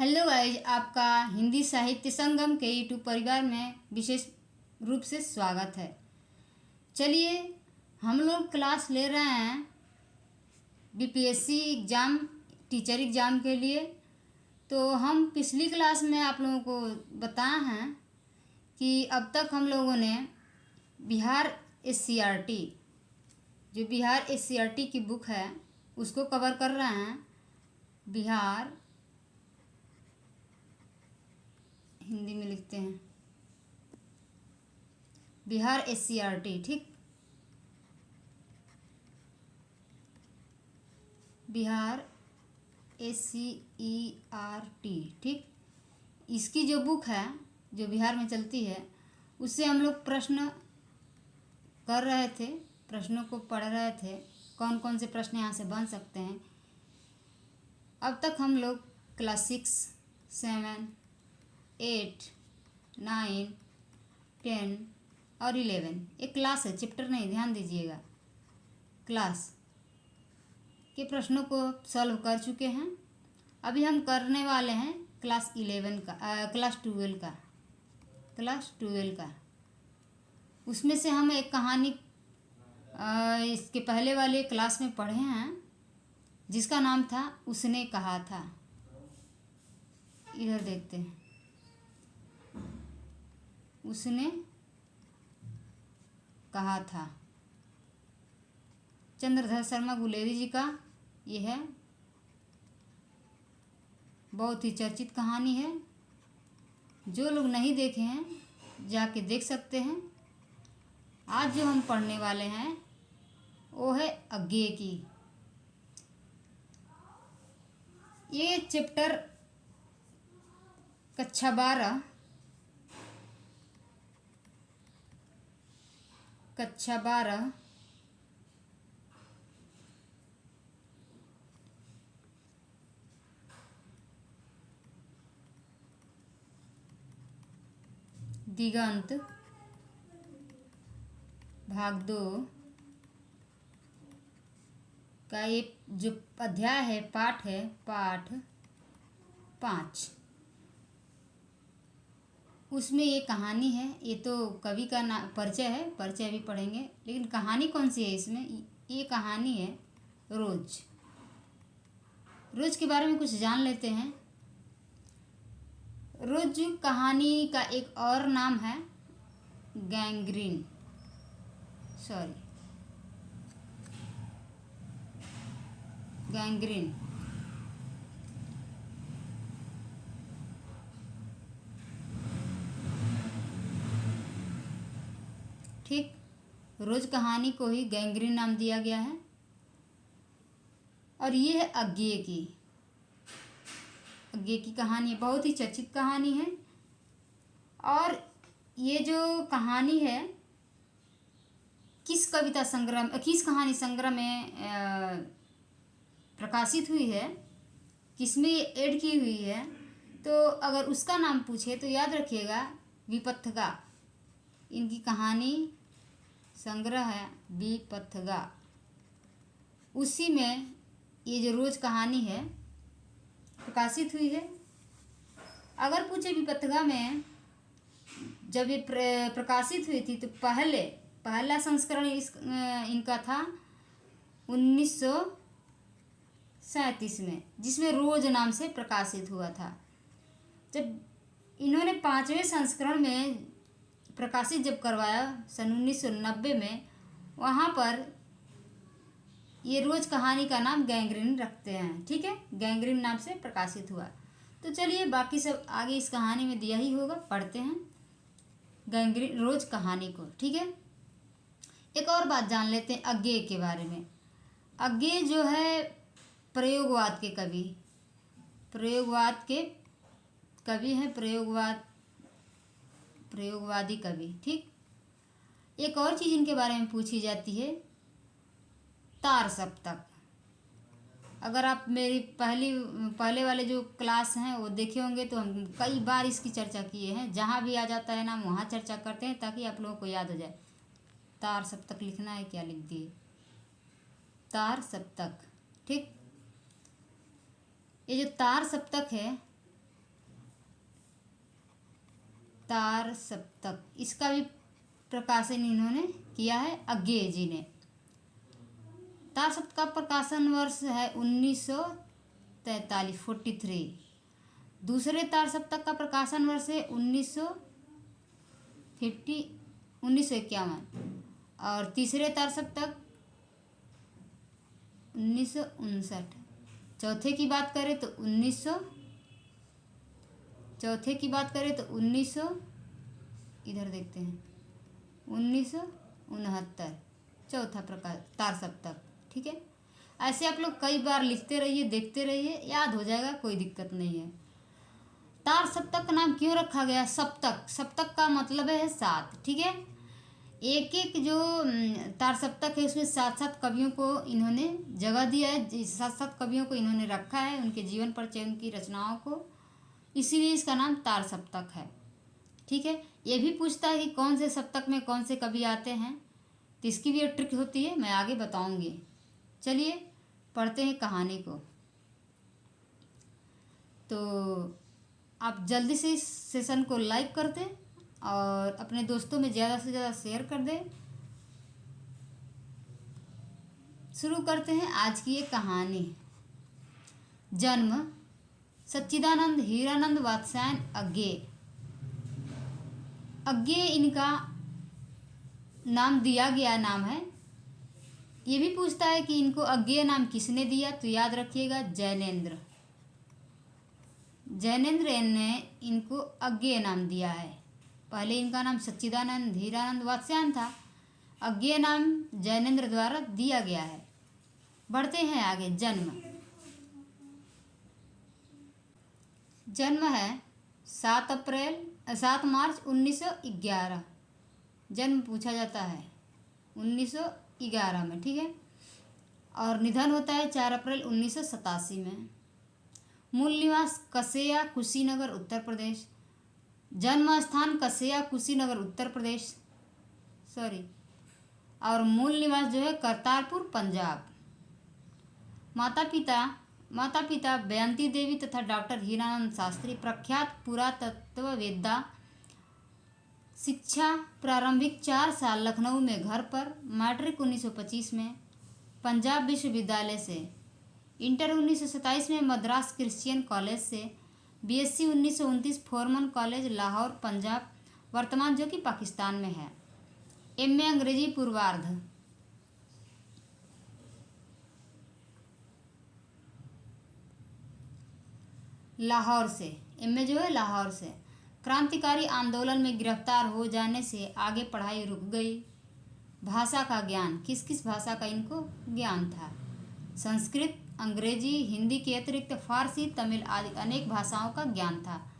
Hello guys, आपका हिंदी साहित्य संगम के यूट्यूब परिवार में विशेष रूप से स्वागत है। चलिए, हम लोग क्लास ले रहे हैं बीपीएससी एग्ज़ाम, टीचर एग्ज़ाम के लिए। तो हम पिछली क्लास में आप लोगों को बताए हैं कि अब तक हम लोगों ने बिहार एससीईआरटी, जो बिहार एससीईआरटी की बुक है उसको कवर कर रहे हैं। बिहार, हिंदी में लिखते हैं बिहार एससीईआरटी, ठीक। बिहार एससीईआरटी, ठीक। इसकी जो बुक है, जो बिहार में चलती है, उससे हम लोग प्रश्न कर रहे थे, प्रश्नों को पढ़ रहे थे, कौन कौन से प्रश्न यहाँ से बन सकते हैं। अब तक हम लोग क्लास 6, 7, 8, 9, 10 और 11, एक क्लास है, चैप्टर नहीं, ध्यान दीजिएगा, क्लास के प्रश्नों को सॉल्व कर चुके हैं। अभी हम करने वाले हैं क्लास 11 का, क्लास 12 का। उसमें से हम एक कहानी इसके पहले वाले क्लास में पढ़े हैं, जिसका नाम था उसने कहा था। इधर देखते हैं, उसने कहा था, चंद्रधर शर्मा गुलेरी जी का ये है। बहुत ही चर्चित कहानी है। जो लोग नहीं देखे हैं जाके देख सकते हैं। आज जो हम पढ़ने वाले हैं वो है अज्ञे की। ये चैप्टर कक्षा 12 दिगंत भाग 2 का ये जो अध्याय है, पाठ है, पाठ 5, उसमें ये कहानी है। ये तो कवि का परिचय है, परिचय अभी पढ़ेंगे, लेकिन कहानी कौन सी है इसमें? ये कहानी है रोज। रोज के बारे में कुछ जान लेते हैं। रोज कहानी का एक और नाम है गैंग्रीन, गैंग्रीन। ठीक, रोज कहानी को ही गैंग्रीन नाम दिया गया है। और ये है अज्ञे की। अज्ञे की कहानी बहुत ही चर्चित कहानी है। और ये जो कहानी है किस कहानी संग्रह में प्रकाशित हुई है, किसमें ये ऐड की हुई है, तो अगर उसका नाम पूछे तो याद रखिएगा विपथगा। इनकी कहानी संग्रह है विपथगा। उसी में ये जो रोज कहानी है प्रकाशित हुई है। अगर पूछे विपथगा में जब ये प्रकाशित हुई थी तो पहला संस्करण इनका था 1937 में, जिसमें रोज नाम से प्रकाशित हुआ था। जब इन्होंने 5वें संस्करण में प्रकाशित जब करवाया सन 1990 में, वहाँ पर ये रोज कहानी का नाम गैंग्रीन रखते हैं। ठीक है, गैंग्रीन नाम से प्रकाशित हुआ। तो चलिए, बाकी सब आगे इस कहानी में दिया ही होगा, पढ़ते हैं गैंग्रीन रोज कहानी को। ठीक है, एक और बात जान लेते हैं अज्ञे के बारे में। अज्ञे जो है प्रयोगवाद के कवि हैं, प्रयोगवादी कवि। ठीक, एक और चीज़ इनके बारे में पूछी जाती है, तार सप्तक। अगर आप मेरी पहले वाले जो क्लास हैं वो देखे होंगे तो हम कई बार इसकी चर्चा किए हैं। जहाँ भी आ जाता है नाम वहाँ चर्चा करते हैं, ताकि आप लोगों को याद हो जाए। तार सप्तक लिखना है, क्या लिख दिए, तार सप्तक। ठीक, ये जो तार सप्तक है तार सप्तक, इसका भी प्रकाशन इन्होंने किया है अज्ञेय जी ने। तार सप्तक का प्रकाशन वर्ष है 1943 43। दूसरे तार सप्तक का प्रकाशन वर्ष है 1951। और तीसरे तार सप्तक 1959। चौथे की बात करें तो 1900 इधर देखते हैं 1969 चौथा प्रकार तार सप्तक। ठीक है, ऐसे आप लोग कई बार लिखते रहिए, देखते रहिए, याद हो जाएगा, कोई दिक्कत नहीं है। तार सप्तक का नाम क्यों रखा गया? सप्तक, सप्तक का मतलब है सात। ठीक है, एक एक जो तार सप्तक है उसमें सात सात कवियों को इन्होंने जगह दिया है, सात सात कवियों को इन्होंने रखा है, उनके जीवन परिचय, उनकी रचनाओं को, इसीलिए इसका नाम तार सप्तक है। ठीक है, ये भी पूछता है कि कौन से सप्तक में कौन से कवि आते हैं, तो इसकी भी एक ट्रिक होती है, मैं आगे बताऊंगी। चलिए पढ़ते हैं कहानी को। तो आप जल्दी से इस सेशन को लाइक कर दें और अपने दोस्तों में ज़्यादा से ज़्यादा शेयर कर दें। शुरू करते हैं आज की ये कहानी। जन्म सच्चिदानंद हीरानंद वात्स्यायन अज्ञेय। अज्ञेय इनका नाम दिया गया नाम है। ये भी पूछता है कि इनको अज्ञेय नाम किसने दिया, तो याद रखिएगा जैनेन्द्र। जैनेन्द्र ने इनको अज्ञेय नाम दिया है। पहले इनका नाम सच्चिदानंद हीरानंद वात्स्यायन था, अज्ञेय नाम जैनेन्द्र द्वारा दिया गया है। बढ़ते हैं आगे। जन्म है 7 मार्च 1911। जन्म पूछा जाता है 1911 में। ठीक है, और निधन होता है 4 अप्रैल 1987 में। मूल निवास कसेया कुशीनगर उत्तर प्रदेश। जन्म स्थान कसेया कुशीनगर उत्तर प्रदेश और मूल निवास जो है करतारपुर पंजाब। माता पिता बयंती देवी तथा डॉक्टर हीरानंद शास्त्री, प्रख्यात पुरातत्ववेत्ता। शिक्षा प्रारंभिक 4 साल लखनऊ में घर पर, मैट्रिक 1925 में पंजाब विश्वविद्यालय से, इंटर 1927 में मद्रास क्रिश्चियन कॉलेज से, BSc 1929 Foreman college Lahore Punjab वर्तमान जो कि पाकिस्तान में है। एमए अंग्रेजी पूर्वार्ध। लाहौर से, एमए जो है लाहौर से। क्रांतिकारी आंदोलन में गिरफ्तार हो जाने से आगे पढ़ाई रुक गई। भाषा का ज्ञान, किस किस भाषा का इनको ज्ञान था? संस्कृत, अंग्रेजी, हिंदी के अतिरिक्त फारसी, तमिल आदि अनेक भाषाओं का ज्ञान था।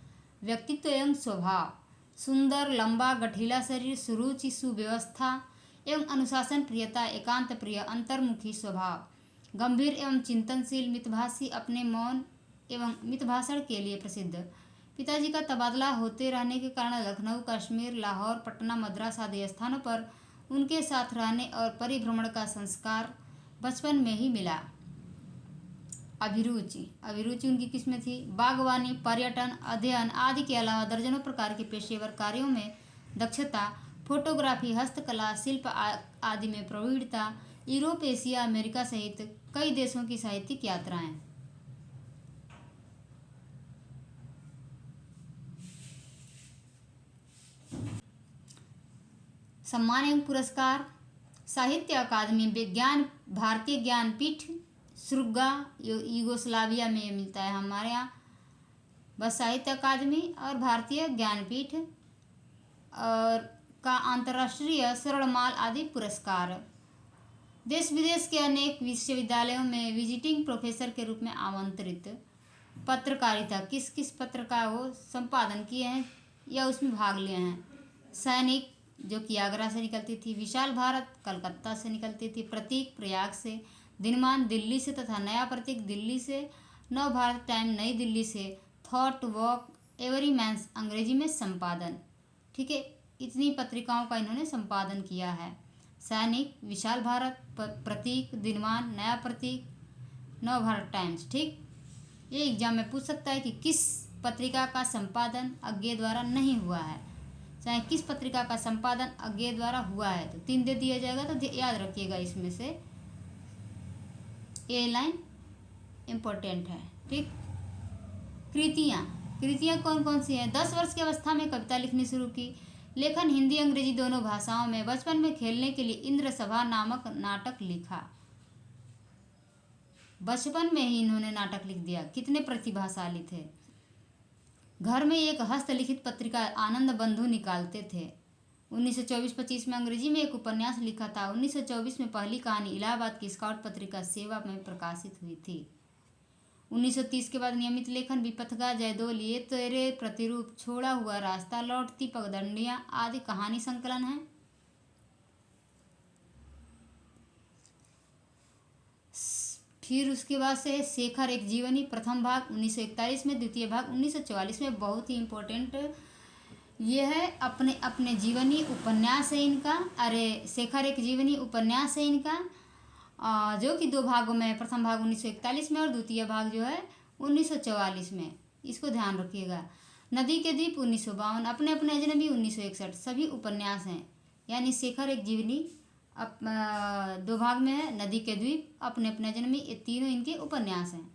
व्यक्तित्व एवं स्वभाव, सुंदर, लंबा, गठीला शरीर, सुरुचि, सुव्यवस्था एवं अनुशासन प्रियता, एकांत प्रिय, अंतर्मुखी स्वभाव, गंभीर एवं चिंतनशील, मितभाषी, अपने मौन एवं मितभाषण के लिए प्रसिद्ध। पिताजी का तबादला होते रहने के कारण लखनऊ, कश्मीर, लाहौर, पटना, मद्रास आदि स्थानों पर उनके साथ रहने और परिभ्रमण का संस्कार बचपन में ही मिला। अभिरुचि उनकी किस में थी? बागवानी, पर्यटन, अध्ययन आदि के अलावा दर्जनों प्रकार के पेशेवर कार्यों में दक्षता, फोटोग्राफी, हस्तकला, शिल्प आदि में प्रवीणता, यूरोप, एशिया, अमेरिका सहित कई देशों की साहित्यिक यात्राएं। सम्मान एवं पुरस्कार। साहित्य अकादमी, विज्ञान, भारतीय ज्ञानपीठ श्रुगा यूगोस्लाविया में मिलता है, हमारे यहाँ बस साहित्य अकादमी और भारतीय ज्ञानपीठ और का अंतर्राष्ट्रीय स्वर्णमाल आदि पुरस्कार। देश विदेश के अनेक विश्वविद्यालयों में विजिटिंग प्रोफेसर के रूप में आमंत्रित। पत्रकारिता, किस किस पत्र का वो संपादन किए हैं या उसमें भाग लिए हैं? सैनिक जो कि आगरा से निकलती थी, विशाल भारत कलकत्ता से निकलती थी, प्रतीक प्रयाग से, दिनमान दिल्ली से तथा नया प्रतीक दिल्ली से, नव भारत टाइम नई दिल्ली से, थॉट वॉक एवरी मैंस अंग्रेजी में संपादन। ठीक है, इतनी पत्रिकाओं का इन्होंने संपादन किया है। सैनिक, विशाल भारत, प्रतीक, दिनमान, नया प्रतीक, नव भारत टाइम्स। ठीक, ये एग्जाम में पूछ सकता है कि किस पत्रिका का संपादन अज्ञेय द्वारा नहीं हुआ है, चाहे किस पत्रिका का संपादन अज्ञेय द्वारा हुआ है। तो 3 दे दिया जाएगा, तो याद रखिएगा इसमें से ये लाइन इम्पोर्टेंट है। ठीक। कृतियाँ, कृतियाँ कौन कौन सी हैं? 10 वर्ष की अवस्था में कविता लिखनी शुरू की। लेखन हिंदी अंग्रेजी दोनों भाषाओं में। बचपन में खेलने के लिए इंद्र सभा नामक नाटक लिखा। बचपन में ही इन्होंने नाटक लिख दिया, कितने प्रतिभाशाली थे। घर में एक हस्तलिखित पत्रिका आनंद बंधु निकालते थे। 1924-25 में अंग्रेजी में एक उपन्यास लिखा था। 1924 में पहली कहानी इलाहाबाद की स्काउट पत्रिका सेवा में प्रकाशित हुई थी। 1930 के बाद नियमित लेखन विपथगा, जयदोल, ये तेरे प्रतिरूप, छोड़ा हुआ रास्ता, लौटती पगडंडियाँ आदि कहानी संकलन हैं। फिर उसके बाद से शेखर एक जीवनी, प्रथम भाग 1941 में, द्वितीय भाग 1944 में। बहुत ही इम्पोर्टेंट ये है, अपने अपने जीवनी उपन्यास है इनका। अरे शेखर एक जीवनी उपन्यास है इनका, जो कि 2 भागों में। प्रथम भाग 1941 में और द्वितीय भाग जो है 1944 में। इसको ध्यान रखिएगा। नदी के द्वीप 1952, अपने अपने अजनबी 1961, सभी उपन्यास हैं। यानी शेखर एक जीवनी 2 भाग में है, नदी के द्वीप, अपने अपने अजनबी, ये तीनों इनके उपन्यास हैं।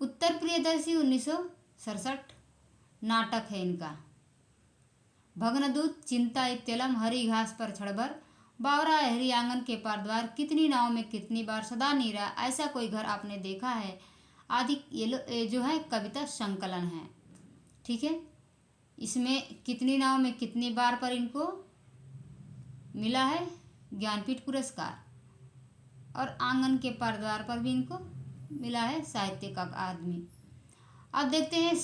उत्तर प्रियदर्शी 1967 नाटक है इनका। भग्नदूत, चिंता इत्यलम, हरी घास पर छड़बर, बावरा हरी आंगन के पार द्वार, कितनी नाव में कितनी बार, सदा नीरा, ऐसा कोई घर आपने देखा है आदि ये जो है कविता संकलन है। ठीक है। इसमें कितनी नाव में कितनी बार पर इनको मिला है ज्ञानपीठ पुरस्कार, और आंगन के पार द्वार पर भी इनको मिला है साहित्य का आदमी। अब देखते हैं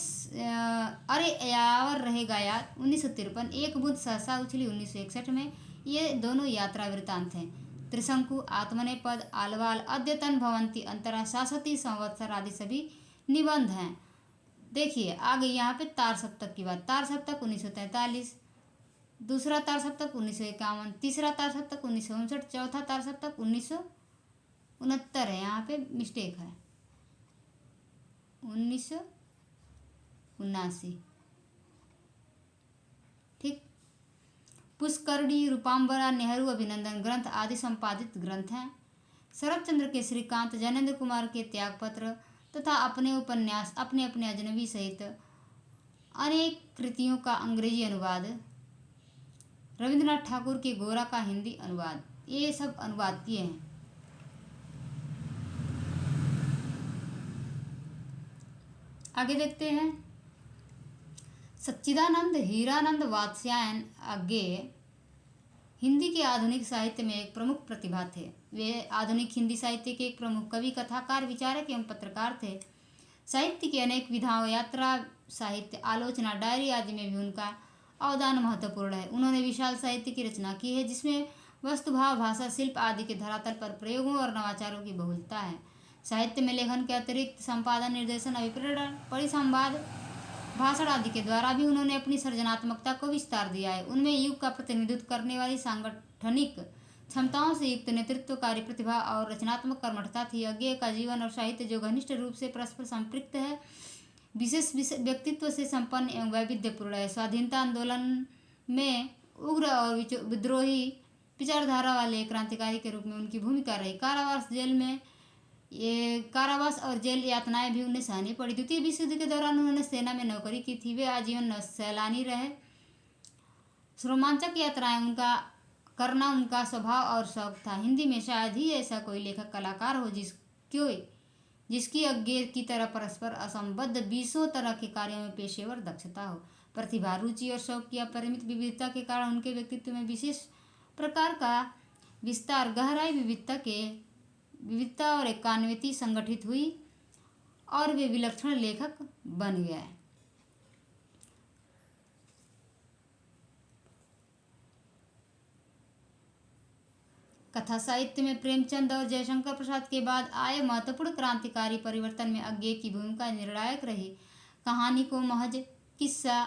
अरे यावर रहेगा याद 1953, एक बूंद सहसा उछली 1961 में। ये दोनों यात्रा वृत्तांत हैं। त्रिशंकु, आत्मनेपद, आलवाल, अद्यतन भवंती अंतरा, शाश्वती संवत्सर आदि सभी निबंध हैं। देखिए आगे यहाँ पे तार सप्तक की बात। तार सप्तक 1943, दूसरा तार सप्तक 1951, तीसरा तार सप्तक 1959, चौथा तार सप्तक 1969 है। यहाँ पे मिस्टेक है, 1979। ठीक। पुष्करणी, रूपांबरा, नेहरू अभिनंदन ग्रंथ आदि संपादित ग्रंथ हैं। शरत चंद्र के श्रीकांत, जैनेन्द्र कुमार के त्यागपत्र तथा अपने उपन्यास अपने अपने अजनबी सहित अनेक कृतियों का अंग्रेजी अनुवाद, रविंद्रनाथ ठाकुर के गोरा का हिंदी अनुवाद, ये सब अनुवाद किए हैं। आगे देखते हैं। सच्चिदानंद हीरानंद वात्स्यायन अज्ञेय हिंदी के आधुनिक साहित्य में एक प्रमुख प्रतिभा थे। वे आधुनिक हिंदी साहित्य के एक प्रमुख कवि, कथाकार, विचारक एवं पत्रकार थे। साहित्य की अनेक विधाओं, यात्रा साहित्य, आलोचना, डायरी आदि में भी उनका अवदान महत्वपूर्ण है। उन्होंने विशाल साहित्य की रचना की है, जिसमें वस्तुभाव, भाषा, शिल्प आदि के धरातल पर प्रयोगों और नवाचारों की बहुलता है। साहित्य में लेखन के अतिरिक्त संपादन, निर्देशन, अभिप्रेरण, परिसंवाद, भाषण आदि के द्वारा भी उन्होंने अपनी सृजनात्मकता को विस्तार दिया है। उनमें युग का प्रतिनिधित्व करने वाली सांगठनिक क्षमताओं से युक्त नेतृत्वकारी प्रतिभा और रचनात्मक कर्मठता थी। अज्ञेय का जीवन और साहित्य जो घनिष्ठ रूप से परस्पर संपृक्त है, विशेष व्यक्तित्व से संपन्न एवं वैविध्यपूर्ण है। स्वाधीनता आंदोलन में उग्र और विद्रोही विचारधारा वाले क्रांतिकारी के रूप में उनकी भूमिका रही। कारावास और जेल यातनाएं भी उन्हें सहनी पड़ी। द्वितीय विश्व युद्ध के दौरान उन्होंने सेना में नौकरी की थी। वे आजीवन सैलानी रहे। रोमांचक यात्राएं उनका करना उनका स्वभाव और शौक था। हिंदी में शायद ही ऐसा कोई लेखक कलाकार हो जिसकी अज्ञेय की तरह परस्पर असंबद्ध 20 तरह के कार्यों में पेशेवर दक्षता हो। प्रतिभा, रुचि और शौक की अपरिमित विविधता के कारण उनके व्यक्तित्व में विशेष प्रकार का विस्तार, गहराई, विविधता और एकान्विति संगठित हुई और वे विलक्षण लेखक बन गए। कथा साहित्य में प्रेमचंद और जयशंकर प्रसाद के बाद आए महत्वपूर्ण क्रांतिकारी परिवर्तन में अज्ञेय की भूमिका निर्णायक रही। कहानी को महज किस्सा,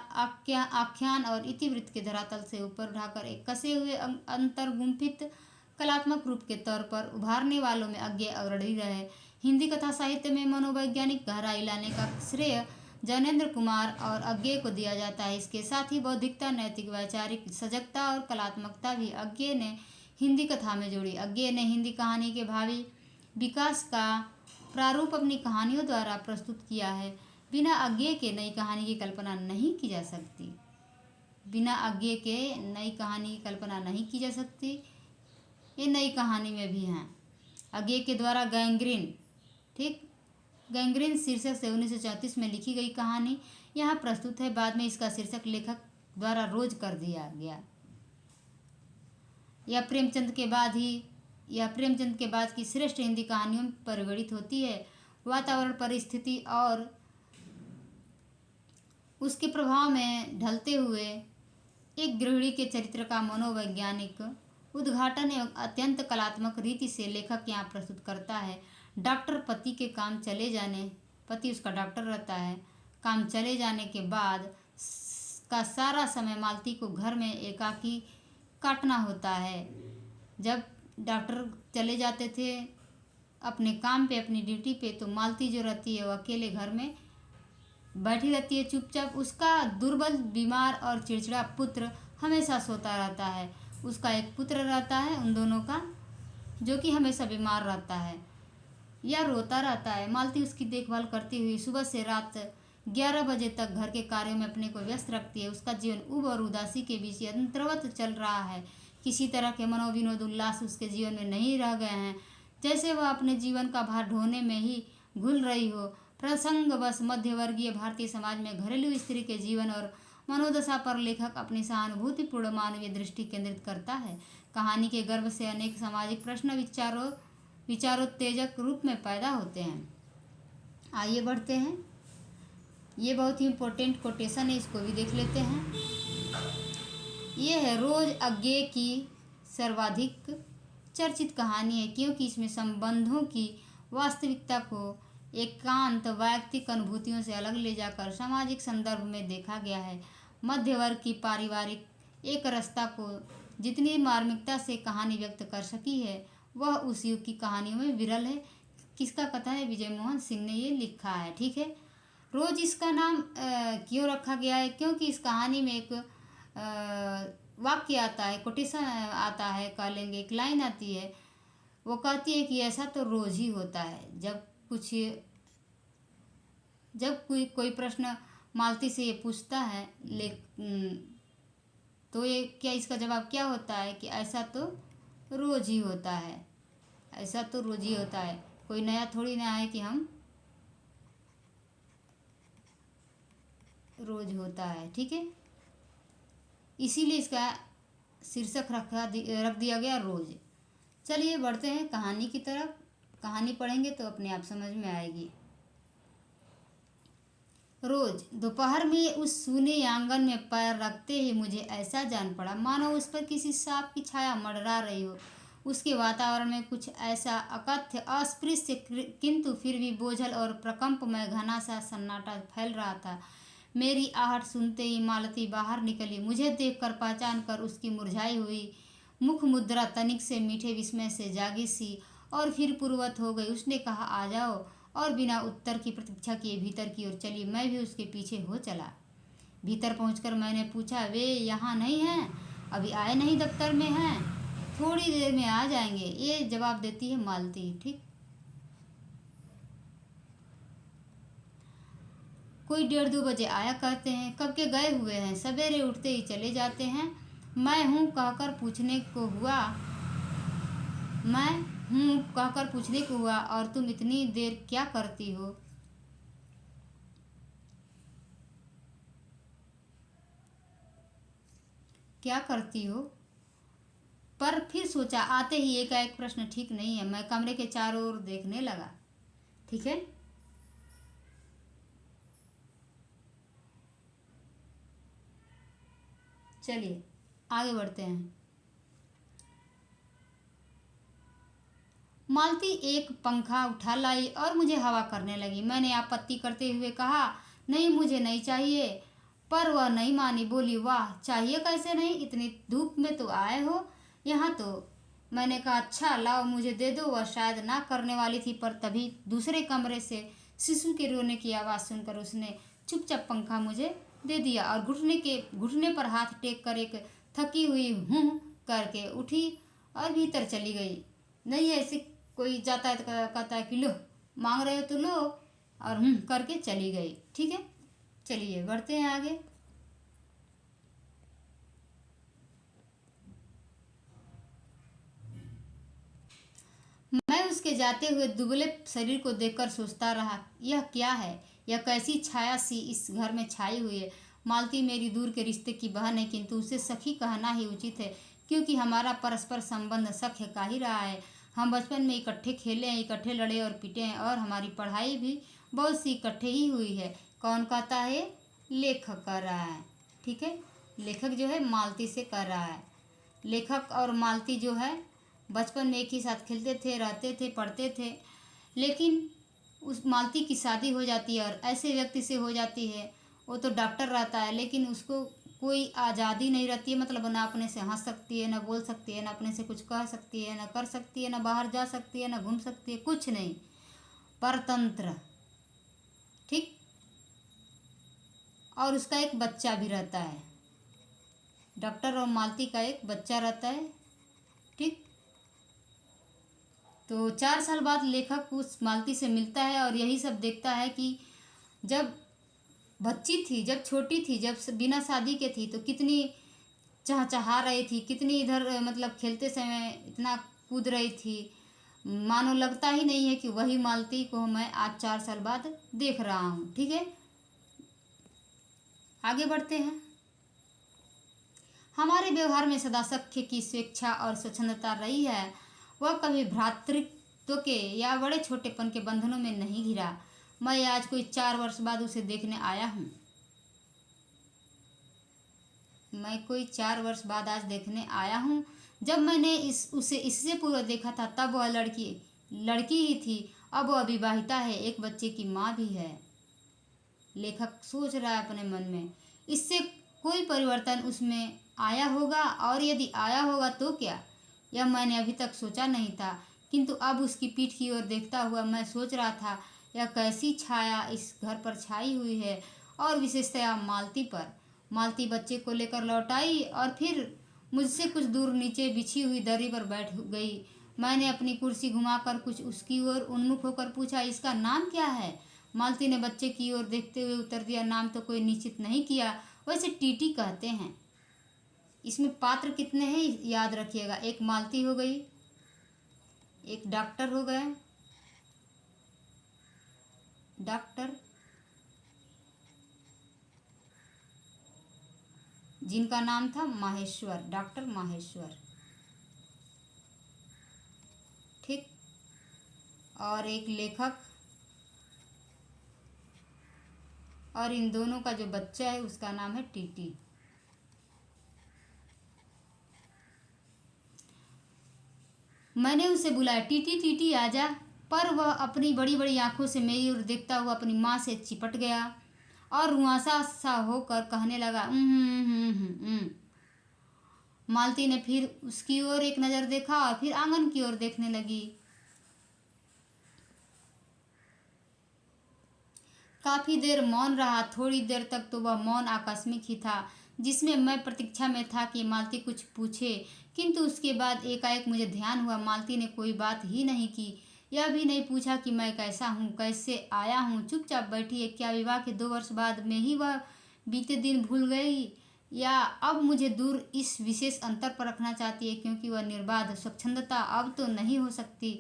आख्यान और इतिवृत्त के धरातल से ऊपर उठाकर एक कसे हुए अंतर्गुम्फित कलात्मक रूप के तौर पर उभारने वालों में अज्ञेय अग्रणी रहे। हिंदी कथा साहित्य में मनोवैज्ञानिक गहराई लाने का श्रेय जैनेन्द्र कुमार और अज्ञेय को दिया जाता है। इसके साथ ही बौद्धिकता, नैतिक, वैचारिक सजगता और कलात्मकता भी अज्ञेय ने हिंदी कथा में जोड़ी। अज्ञेय ने हिंदी कहानी के भावी विकास का प्रारूप अपनी कहानियों द्वारा प्रस्तुत किया है। बिना अज्ञेय के नई कहानी की कल्पना नहीं की जा सकती। बिना अज्ञेय के नई कहानी की कल्पना नहीं की जा सकती। ये नई कहानी में भी हैं। अज्ञेय के द्वारा गैंग्रीन, ठीक, गैंग्रीन शीर्षक से 1934 में लिखी गई कहानी यहाँ प्रस्तुत है। बाद में इसका शीर्षक लेखक द्वारा रोज कर दिया गया। यह प्रेमचंद के बाद की श्रेष्ठ हिंदी कहानियों में परिगणित होती है। वातावरण, परिस्थिति और उसके प्रभाव में ढलते हुए एक गृहिणी के चरित्र का मनोवैज्ञानिक उद्घाटन एवं अत्यंत कलात्मक रीति से लेखक यहाँ प्रस्तुत करता है। डॉक्टर पति उसका डॉक्टर रहता है। काम चले जाने के बाद का सारा समय मालती को घर में एकाकी काटना होता है। जब डॉक्टर चले जाते थे अपने काम पे, अपनी ड्यूटी पे, तो मालती जो रहती है वो अकेले घर में बैठी रहती है चुपचाप। उसका दुर्बल, बीमार और चिड़चिड़ा पुत्र हमेशा सोता रहता है। उसका एक पुत्र रहता है उन दोनों का, जो कि हमेशा बीमार रहता है या रोता रहता है। मालती उसकी देखभाल करती हुई सुबह से रात 11 बजे तक घर के कार्यों में अपने को व्यस्त रखती है। उसका जीवन ऊब और उदासी के बीच यंत्रवत चल रहा है। किसी तरह के मनोविनोद, उल्लास उसके जीवन में नहीं रह गए हैं, जैसे वह अपने जीवन का भार ढोने में ही घुल रही हो। प्रसंगवश मध्यवर्गीय भारतीय समाज में घरेलू स्त्री के जीवन और मनोदशा पर लेखक अपनी सहानुभूतिपूर्ण मानवीय दृष्टि केंद्रित करता है। कहानी के गर्भ से अनेक सामाजिक प्रश्न विचारोत्तेजक रूप में पैदा होते हैं। आइए बढ़ते हैं। ये बहुत ही इम्पोर्टेंट कोटेशन है, इसको भी देख लेते हैं। ये है रोज अज्ञेय की सर्वाधिक चर्चित कहानी है, क्योंकि इसमें संबंधों की वास्तविकता को एकांत वैयक्तिक अनुभूतियों से अलग ले जाकर सामाजिक संदर्भ में देखा गया है। मध्य वर्ग की पारिवारिक एक रस्ता को जितनी मार्मिकता से कहानी व्यक्त कर सकी है, वह उस युग की कहानियों में विरल है। किसका कथन है? विजय मोहन सिंह ने ये लिखा है। ठीक है। रोज इसका नाम क्यों रखा गया है? क्योंकि इस कहानी में एक वाक्य आता है, कोटेशन आता है, कह लेंगे एक लाइन आती है। वो कहती है कि ऐसा तो रोज ही होता है। जब कोई प्रश्न मालती से ये पूछता है, तो ये क्या, इसका जवाब क्या होता है कि ऐसा तो रोज ही होता है। ऐसा तो रोज ही होता है, कोई नया थोड़ी ना है कि हम रोज होता है। ठीक है, इसीलिए इसका शीर्षक रख दिया गया रोज। चलिए बढ़ते हैं कहानी की तरफ। कहानी पढ़ेंगे तो अपने आप समझ में आएगी। रोज दोपहर में उस सूने आंगन में पैर रखते ही मुझे ऐसा जान पड़ा मानो उस पर किसी सांप की छाया मंडरा रही हो। उसके वातावरण में कुछ ऐसा अकथ्य, अस्पृश्य, किंतु फिर भी बोझल और प्रकंपमय घना सा सन्नाटा फैल रहा था। मेरी आहट सुनते ही मालती बाहर निकली। मुझे देखकर पहचान कर उसकी मुरझाई हुई मुख मुद्रा तनिक से मीठे विस्मय से जागी सी और फिर पूर्ववत हो गई। उसने कहा, आ जाओ, और बिना उत्तर की प्रतीक्षा किए भीतर की ओर चली। मैं भी उसके पीछे हो चला। भीतर पहुंचकर मैंने पूछा, वे यहाँ नहीं हैं? अभी आए नहीं, दफ्तर में हैं, थोड़ी देर में आ जाएंगे, ये जवाब देती है मालती। ठीक, कोई 1:30-2 बजे आया करते हैं, कब के गए हुए हैं, सवेरे उठते ही चले जाते हैं। मैं हूँ कहकर पूछने को हुआ, और तुम इतनी देर क्या करती हो? पर फिर सोचा, आते ही एकाएक प्रश्न ठीक नहीं है। मैं कमरे के चारों ओर देखने लगा। ठीक है, चलिए आगे बढ़ते हैं। मालती एक पंखा उठा लाई और मुझे हवा करने लगी। मैंने आपत्ति करते हुए कहा, नहीं, मुझे नहीं चाहिए, पर वह नहीं मानी। बोली, वाह, चाहिए कैसे नहीं, इतनी धूप में तो आए हो यहाँ तो। मैंने कहा, अच्छा लाओ, मुझे दे दो। वह शायद ना करने वाली थी, पर तभी दूसरे कमरे से शिशु के रोने की आवाज़ सुनकर उसने चुपचाप पंखा मुझे दे दिया और घुटने पर हाथ टेक कर एक थकी हुई हूँ करके उठी और भीतर चली गई। नहीं ऐसे कोई जाता है तो कहता है कि लो मांग रहे हो तो लो, और करके चली गई। ठीक है, चलिए बढ़ते हैं आगे। मैं उसके जाते हुए दुबले शरीर को देखकर सोचता रहा, यह क्या है, यह कैसी छाया सी इस घर में छाई हुई है। मालती मेरी दूर के रिश्ते की बहन है, किंतु उसे सखी कहना ही उचित है, क्योंकि हमारा परस्पर संबंध सख्य का ही रहा है। हम बचपन में इकट्ठे खेले हैं, इकट्ठे लड़े और पिटे हैं, और हमारी पढ़ाई भी बहुत सी इकट्ठे ही हुई है। कौन कहता है? लेखक कर रहा है। ठीक है, लेखक जो है मालती से कर रहा है। लेखक और मालती जो है बचपन में एक ही साथ खेलते थे, रहते थे, पढ़ते थे, लेकिन उस मालती की शादी हो जाती है और ऐसे व्यक्ति से हो जाती है, वो तो डॉक्टर रहता है, लेकिन उसको कोई आज़ादी नहीं रहती है। मतलब ना अपने से हंस सकती है, ना बोल सकती है, ना अपने से कुछ कह सकती है, ना कर सकती है, ना बाहर जा सकती है, ना घूम सकती है, कुछ नहीं, परतंत्र। ठीक। और उसका एक बच्चा भी रहता है, डॉक्टर और मालती का एक बच्चा रहता है। ठीक। तो 4 साल बाद लेखक उस मालती से मिलता है और यही सब देखता है कि जब बच्ची थी, जब छोटी थी, जब बिना शादी के थी, तो कितनी चहचहा रही थी, कितनी इधर मतलब खेलते समय इतना कूद रही थी, मानो लगता ही नहीं है कि वही मालती को मैं आज 4 साल बाद देख रहा हूँ। ठीक है, आगे बढ़ते हैं। हमारे व्यवहार में सदा सख्य की स्वेच्छा और स्वच्छंदता रही है। वह कभी भ्रातृत्व के या बड़े छोटेपन के बंधनों में नहीं घिरा। मैं आज कोई 4 वर्ष बाद उसे देखने आया हूँ। मैं कोई 4 वर्ष बाद आज देखने आया हूँ। जब मैंने उसे इससे पूर्व देखा था तब वह लड़की ही थी। अब वह विवाहिता है, एक बच्चे की माँ भी है। लेखक सोच रहा है अपने मन में, इससे कोई परिवर्तन उसमें आया होगा, और यदि आया होगा तो क्या, यह मैंने अभी तक सोचा नहीं था। किंतु अब उसकी पीठ की ओर देखता हुआ मैं सोच रहा था, यह कैसी छाया इस घर पर छाई हुई है, और विशेषतया मालती पर। मालती बच्चे को लेकर लौट आई और फिर मुझसे कुछ दूर नीचे बिछी हुई दरी पर बैठ गई। मैंने अपनी कुर्सी घुमाकर कुछ उसकी ओर उन्मुख होकर पूछा, इसका नाम क्या है? मालती ने बच्चे की ओर देखते हुए उत्तर दिया, नाम तो कोई निश्चित नहीं किया, वैसे टीटी कहते हैं। इसमें पात्र कितने हैं याद रखिएगा, एक मालती हो गई, एक डॉक्टर हो गए, डॉक्टर जिनका नाम था माहेश्वर, डॉक्टर माहेश्वर। ठीक। और एक लेखक, और इन दोनों का जो बच्चा है उसका नाम है टीटी। मैंने उसे बुलाया, टीटी टीटी आजा, पर वह अपनी बड़ी बड़ी आंखों से मेरी ओर देखता हुआ अपनी माँ से चिपट गया और रुआंसा सा होकर कहने लगा, मालती ने फिर उसकी ओर एक नज़र देखा और फिर आंगन की ओर देखने लगी। काफ़ी देर मौन रहा। थोड़ी देर तक तो वह मौन आकस्मिक ही था, जिसमें मैं प्रतीक्षा में था कि मालती कुछ पूछे, किंतु उसके बाद एकाएक मुझे ध्यान हुआ मालती ने कोई बात ही नहीं की। यह भी नहीं पूछा कि मैं कैसा हूँ, कैसे आया हूँ, चुपचाप बैठी है। क्या विवाह के 2 वर्ष बाद में ही वह बीते दिन भूल गई, या अब मुझे दूर इस विशेष अंतर पर रखना चाहती है, क्योंकि वह निर्बाध स्वच्छंदता अब तो नहीं हो सकती,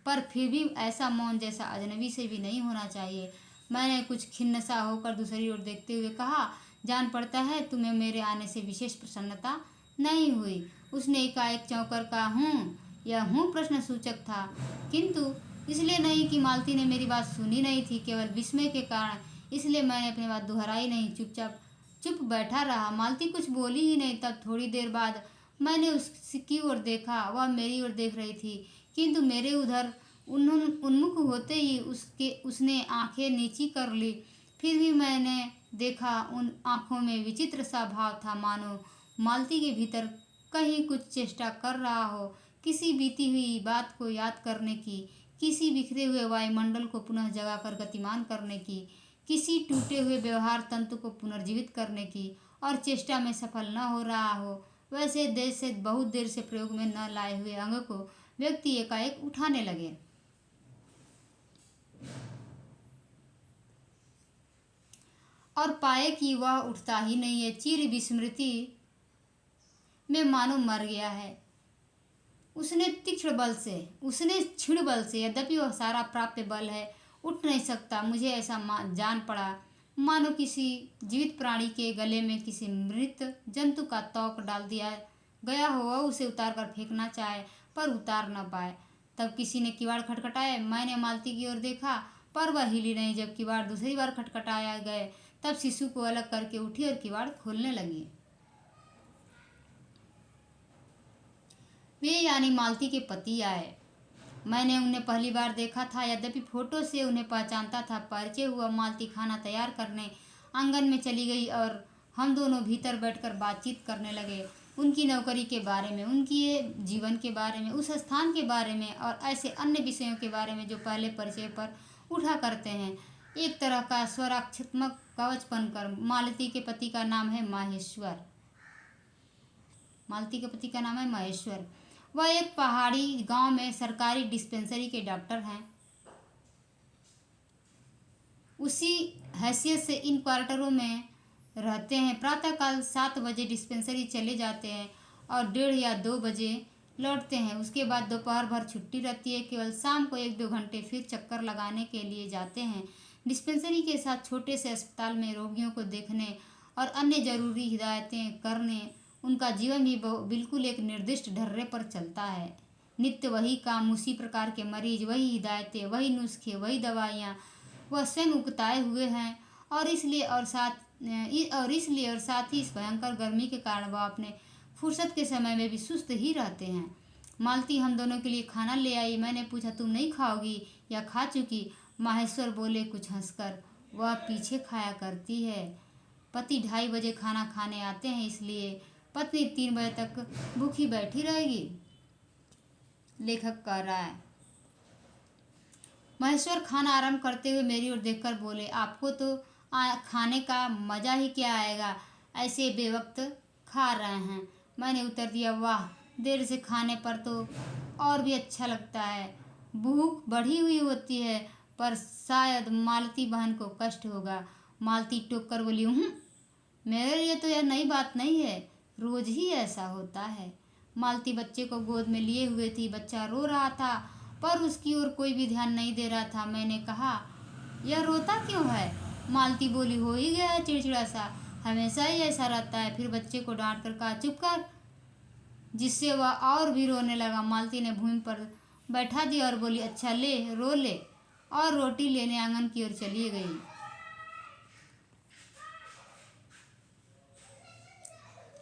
पर फिर भी ऐसा मौन जैसा अजनबी से भी नहीं होना चाहिए। मैंने कुछ खिन्न सा होकर दूसरी ओर देखते हुए कहा, जान पड़ता है तुम्हें मेरे आने से विशेष प्रसन्नता नहीं हुई। उसने एकाएक चौंक कर कहा, हूँ? यह हूँ प्रश्न सूचक था, किंतु इसलिए नहीं कि मालती ने मेरी बात सुनी नहीं थी, केवल विस्मय के कारण। इसलिए मैंने अपनी बात दोहराई नहीं, चुप बैठा रहा। मालती कुछ बोली ही नहीं। तब थोड़ी देर बाद मैंने उसकी ओर देखा, वह मेरी ओर देख रही थी, किंतु मेरे उधर उन्मुख होते ही उसने आंखें नीची कर ली। फिर भी मैंने देखा, उन आंखों में विचित्र सा भाव था, मानो मालती के भीतर कहीं कुछ चेष्टा कर रहा हो किसी बीती हुई बात को याद करने की, किसी बिखरे हुए वायुमंडल को पुनः जगाकर गतिमान करने की, किसी टूटे हुए व्यवहार तंतु को पुनर्जीवित करने की, और चेष्टा में सफल न हो रहा हो, वैसे देश से बहुत देर से प्रयोग में न लाए हुए अंग को व्यक्ति एकाएक उठाने लगे और पाए कि वह उठता ही नहीं है, चिर विस्मृति में मानो मर गया है। उसने क्षीण बल से, यद्यपि वह सारा प्राप्त बल है, उठ नहीं सकता। मुझे ऐसा जान पड़ा मानो किसी जीवित प्राणी के गले में किसी मृत जंतु का तौक डाल दिया गया हो। वह उसे उतार कर फेंकना चाहे पर उतार न पाए। तब किसी ने किवाड़ खटखटाए। मैंने मालती की ओर देखा पर वह हिली नहीं। जब किवाड़ दूसरी बार खटखटाया गए तब शिशु को अलग करके उठी और किवाड़ खोलने लगी। वे यानी मालती के पति आए। मैंने उन्हें पहली बार देखा था, यद्यपि फोटो से उन्हें पहचानता था। परिचय हुआ। मालती खाना तैयार करने आंगन में चली गई और हम दोनों भीतर बैठकर बातचीत करने लगे, उनकी नौकरी के बारे में, उनके जीवन के बारे में, उस स्थान के बारे में और ऐसे अन्य विषयों के बारे में जो पहले परिचय पर उठा करते हैं। एक तरह का स्वरक्षात्मक कवच बनकर। मालती के पति का नाम है महेश्वर। वह एक पहाड़ी गांव में सरकारी डिस्पेंसरी के डॉक्टर हैं। उसी हैसियत से इन क्वार्टरों में रहते हैं। प्रातःकाल 7 बजे डिस्पेंसरी चले जाते हैं और 1:30 या 2 बजे लौटते हैं। उसके बाद दोपहर भर छुट्टी रहती है। केवल शाम को 1-2 घंटे फिर चक्कर लगाने के लिए जाते हैं। डिस्पेंसरी के साथ छोटे से अस्पताल में रोगियों को देखने और अन्य जरूरी हिदायतें करने उनका जीवन भी बिल्कुल एक निर्दिष्ट ढर्रे पर चलता है। नित्य वही काम, उसी प्रकार के मरीज, वही हिदायतें, वही नुस्खे, वही दवाइयाँ। वह स्वयं उकताए हुए हैं और इसलिए और साथ ही इस भयंकर गर्मी के कारण वह अपने फुर्सत के समय में भी सुस्त ही रहते हैं। मालती हम दोनों के लिए खाना ले आई। मैंने पूछा, तुम नहीं खाओगी या खा चुकी? माहेश्वर बोले कुछ हंसकर, वह पीछे खाया करती है। पति 2:30 बजे खाना खाने आते हैं, इसलिए पत्नी 3 बजे तक भूखी बैठी रहेगी। लेखक कह रहा है। महेश्वर खाना आरंभ करते हुए मेरी ओर देखकर बोले, आपको तो खाने का मजा ही क्या आएगा, ऐसे बेवक्त खा रहे हैं। मैंने उत्तर दिया, वाह, देर से खाने पर तो और भी अच्छा लगता है। भूख बढ़ी हुई होती है पर शायद मालती बहन को कष्ट होगा। मालती टोक कर बोली, मेरे लिए तो यह नई बात नहीं है, रोज ही ऐसा होता है। मालती बच्चे को गोद में लिए हुए थी। बच्चा रो रहा था पर उसकी ओर कोई भी ध्यान नहीं दे रहा था। मैंने कहा, यह रोता क्यों है? मालती बोली, हो ही गया है चिड़चिड़ा सा, हमेशा ही ऐसा रहता है। फिर बच्चे को डांट कर कहा, चुप कर, जिससे वह और भी रोने लगा। मालती ने भूमि पर बैठा दिया और बोली, अच्छा ले, रो ले, और रोटी लेने आंगन की ओर चली गई।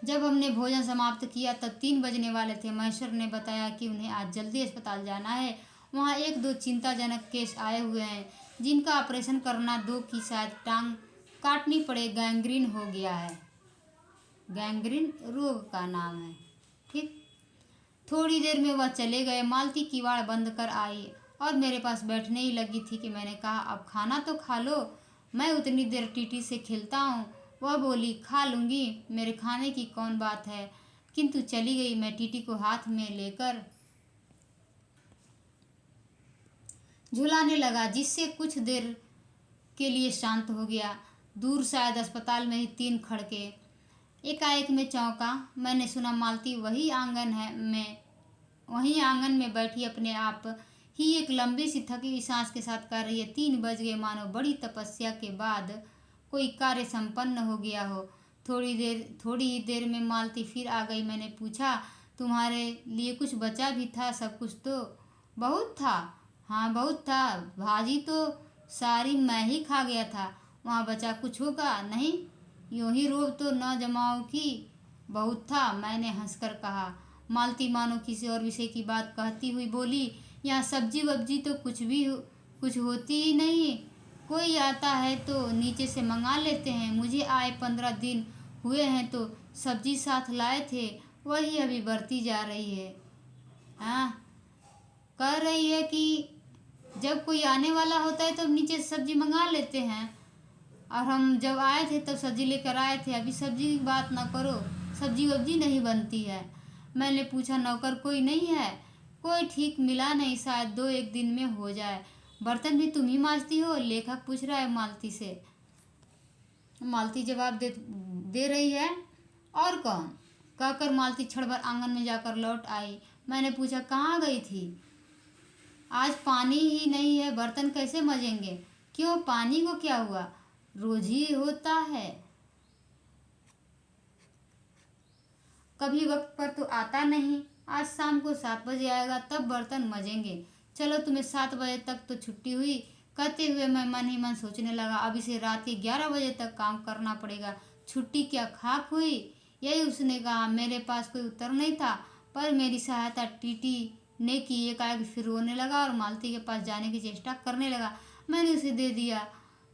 जब हमने भोजन समाप्त किया तब 3 बजने वाले थे। महेश्वर ने बताया कि उन्हें आज जल्दी अस्पताल जाना है। वहाँ 1-2 चिंताजनक केस आए हुए हैं जिनका ऑपरेशन करना, 2 की शायद टांग काटनी पड़े। गैंग्रीन हो गया है। गैंग्रीन रोग का नाम है, ठीक। थोड़ी देर में वह चले गए। मालती किवाड़ बंद कर आई और मेरे पास बैठने ही लगी थी कि मैंने कहा, अब खाना तो खा लो, मैं उतनी देर टीटी से खेलता हूँ। वह बोली, खा लूँगी, मेरे खाने की कौन बात है, किंतु चली गई। मैं टीटी को हाथ में लेकर झुलाने लगा, जिससे कुछ देर के लिए शांत हो गया। दूर शायद अस्पताल में ही 3 खड़के। एकाएक में चौंका। मैंने सुना मालती वही आंगन में बैठी अपने आप ही एक लंबी सी थकी हुई सांस के साथ कह रही है, 3 बज गए, मानो बड़ी तपस्या के बाद कोई कार्य संपन्न हो गया हो। थोड़ी ही देर में मालती फिर आ गई। मैंने पूछा, तुम्हारे लिए कुछ बचा भी था? सब कुछ तो बहुत था। हाँ, बहुत था, भाजी तो सारी मैं ही खा गया था। वहाँ बचा कुछ होगा? नहीं, यूं ही रोब तो न जमाओ कि बहुत था, मैंने हंसकर कहा। मालती मानो किसी और विषय की बात कहती हुई बोली, यहाँ सब्जी वब्जी तो कुछ होती ही नहीं। कोई आता है तो नीचे से मंगा लेते हैं। मुझे आए 15 दिन हुए हैं तो सब्जी साथ लाए थे, वही अभी बढ़ती जा रही है। हाँ, कह रही है कि जब कोई आने वाला होता है तो नीचे से सब्जी मंगा लेते हैं, और हम जब आए थे तब सब्जी लेकर आए थे। अभी सब्जी की बात ना करो, सब्जी वब्जी नहीं बनती है। मैंने पूछा नौकर कोई नहीं है? कोई ठीक मिला नहीं, शायद 2-1 दिन में हो जाए। बर्तन भी तुम ही मांजती हो? लेखक पूछ रहा है मालती से। मालती जवाब दे रही है, और कौन? कहकर मालती क्षण भर आंगन में जाकर लौट आई। मैंने पूछा कहाँ गई थी? आज पानी ही नहीं है, बर्तन कैसे मजेंगे? क्यों, पानी को क्या हुआ? रोज ही होता है, कभी वक्त पर तो आता नहीं। आज शाम को 7 बजे आएगा, तब बर्तन मजेंगे। चलो, तुम्हें 7 बजे तक तो छुट्टी हुई। कहते हुए मैं मन ही मन सोचने लगा, अब इसे रात के 11 बजे तक काम करना पड़ेगा। छुट्टी क्या खाक हुई? यही उसने कहा। मेरे पास कोई उत्तर नहीं था, पर मेरी सहायता टीटी ने की। एकाएक फिर रोने लगा और मालती के पास जाने की चेष्टा करने लगा। मैंने उसे दे दिया।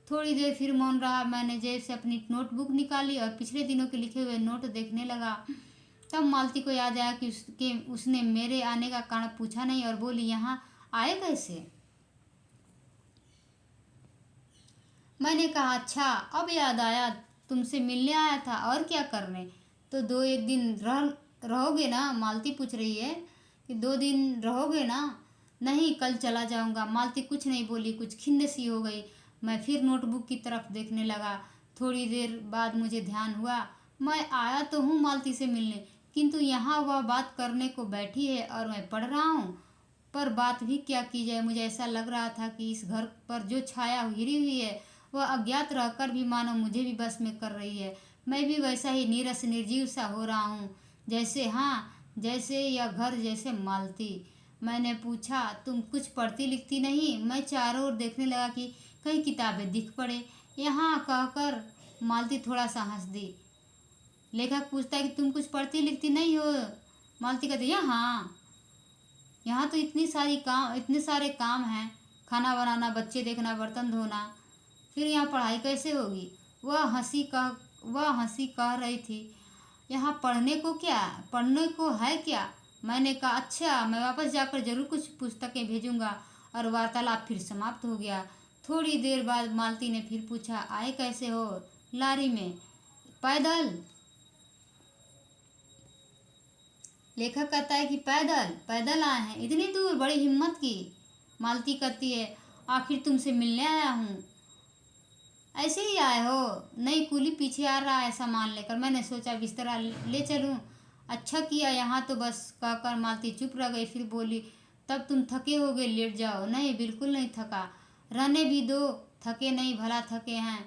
थोड़ी देर फिर मौन रहा। मैंने जेब से अपनी नोटबुक निकाली और पिछले दिनों के लिखे हुए नोट देखने लगा। तब मालती को याद आया कि उसने मेरे आने का कारण पूछा नहीं, और बोली, यहाँ आए कैसे? मैंने कहा, अच्छा अब याद आया, तुमसे मिलने आया था, और क्या करने? तो 2-1 दिन रहोगे ना? मालती पूछ रही है कि 2 दिन रहोगे ना? नहीं, कल चला जाऊंगा। मालती कुछ नहीं बोली, कुछ खिन्न सी हो गई। मैं फिर नोटबुक की तरफ देखने लगा। थोड़ी देर बाद मुझे ध्यान हुआ, मैं आया तो हूँ मालती से मिलने, किंतु यहाँ वह बात करने को बैठी है और मैं पढ़ रहा हूँ। पर बात भी क्या की जाए? मुझे ऐसा लग रहा था कि इस घर पर जो छाया घिरी हुई है वह अज्ञात रहकर भी मानो मुझे भी बस में कर रही है। मैं भी वैसा ही नीरस निर्जीव सा हो रहा हूँ, जैसे, हाँ, जैसे यह घर, जैसे मालती। मैंने पूछा, तुम कुछ पढ़ती लिखती नहीं? मैं चारों ओर देखने लगा कि कई किताबें दिख पड़े। यहाँ कहकर मालती थोड़ा सा हंस दी। लेखक पूछता है कि तुम कुछ पढ़ती लिखती नहीं हो? मालती कहती है, हाँ, यहाँ तो इतने सारे काम हैं, खाना बनाना, बच्चे देखना, बर्तन धोना, फिर यहाँ पढ़ाई कैसे होगी? वह हंसी कह रही थी, यहाँ पढ़ने को है क्या? मैंने कहा, अच्छा, मैं वापस जाकर जरूर कुछ पुस्तकें भेजूंगा। और वार्तालाप फिर समाप्त हो गया। थोड़ी देर बाद मालती ने फिर पूछा, आए कैसे हो? लारी में। पैदल? लेखक कहता है कि पैदल पैदल आए हैं, इतनी दूर, बड़ी हिम्मत की। मालती कहती है, आखिर तुमसे मिलने आया हूँ। ऐसे ही आए हो? नहीं, कूली पीछे आ रहा है सामान लेकर, मैंने सोचा बिस्तरा ले चलूँ। अच्छा किया, यहाँ तो बस। कहकर मालती चुप रह गई। फिर बोली, तब तुम थके होगे, लेट जाओ। नहीं, बिल्कुल नहीं थका, रहने भी दो, थके नहीं, भला थके हैं।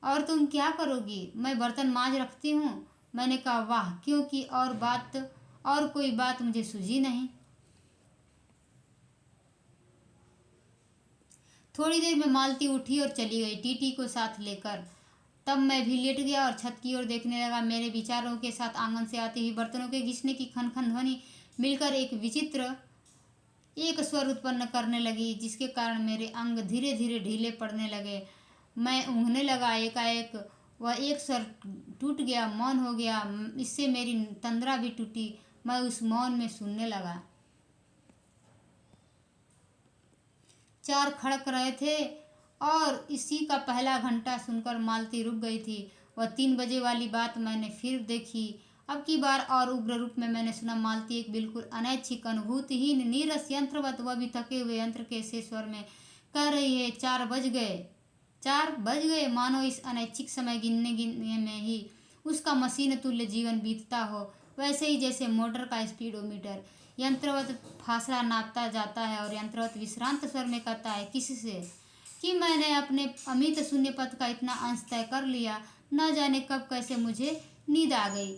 और तुम क्या करोगी? मैं बर्तन मांज रखती हूँ। मैंने कहा, वाह, क्योंकि और कोई बात मुझे सूझी नहीं। थोड़ी देर में मालती उठी और चली गई, टीटी को साथ लेकर। तब मैं भी लेट गया और छत की ओर देखने लगा। मेरे विचारों के साथ आंगन से आती हुई बर्तनों के घिसने की खन खन ध्वनि मिलकर एक विचित्र एक स्वर उत्पन्न करने लगी, जिसके कारण मेरे अंग धीरे धीरे ढीले पड़ने लगे। मैं ऊँघने लगा। एकाएक वह एक स्वर टूट गया, मौन हो गया। इससे मेरी तंद्रा भी टूटी। मैं उस मौन में सुनने लगा। 4 खड़क रहे थे और इसी का पहला घंटा सुनकर मालती रुक गई थी। वह 3 बजे वाली बात मैंने फिर देखी। अब की बार और उग्र रूप में मैंने सुना। मालती एक बिल्कुल अनैच्छिक, अनुभूतिहीन, नीरस, यंत्रवत, वह भी थके हुए यंत्र के से स्वर में कह रही है, 4 बज गए, 4 बज गए। मानो इस अनैच्छिक समय गिनने में ही उसका मशीन तुल्य जीवन बीतता हो, वैसे ही जैसे मोटर का स्पीडोमीटर यंत्रवत फासला नापता जाता है और यंत्रवत विश्रांत स्वर में कहता है, किससे कि मैंने अपने अमित शून्य पथ का इतना अंश तय कर लिया। न जाने कब कैसे मुझे नींद आ गई।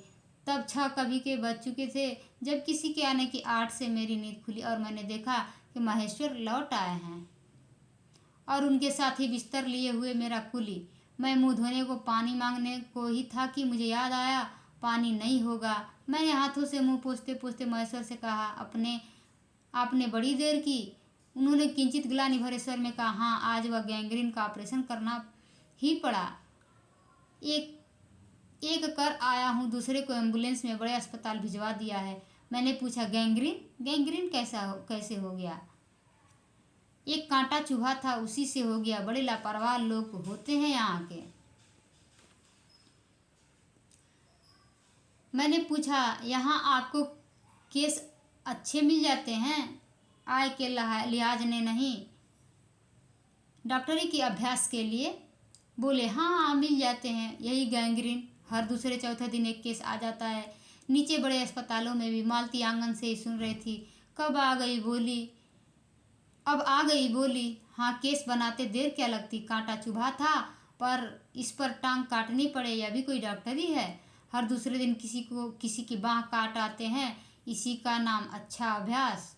तब 6 कभी के बज चुके थे जब किसी के आने की 8 से मेरी नींद खुली और मैंने देखा कि महेश्वर लौट आए हैं और उनके साथ ही बिस्तर लिए हुए मेरा कुली। मैं मुंह धोने को पानी मांगने को ही था कि मुझे याद आया, पानी नहीं होगा। मैंने हाथों से मुंह पोंछते पोंछते महेश्वर से कहा, आपने बड़ी देर की। उन्होंने किंचित ग्लानि भरे स्वर में कहा, हाँ, आज वह गैंग्रीन का ऑपरेशन करना ही पड़ा। एक एक कर आया हूँ, दूसरे को एम्बुलेंस में बड़े अस्पताल भिजवा दिया है। मैंने पूछा, गैंग्रीन? गैंग्रीन कैसे हो गया? एक कांटा चुभा था, उसी से हो गया। बड़े लापरवाह लोग होते हैं यहाँ के। मैंने पूछा, यहाँ आपको केस अच्छे मिल जाते हैं? आय के लिहाज ने नहीं, डॉक्टरी के अभ्यास के लिए? बोले, हाँ मिल जाते हैं। यही गैंग्रीन, हर दूसरे चौथे दिन एक केस आ जाता है। नीचे बड़े अस्पतालों में भी। मालती आंगन से ही सुन रही थी। अब आ गई बोली, हाँ केस बनाते देर क्या लगती? कांटा चुभा था, पर इस पर टांग काटनी पड़े, यह भी कोई डॉक्टरी है? हर दूसरे दिन किसी की बाँह काट आते हैं, इसी का नाम अच्छा अभ्यास।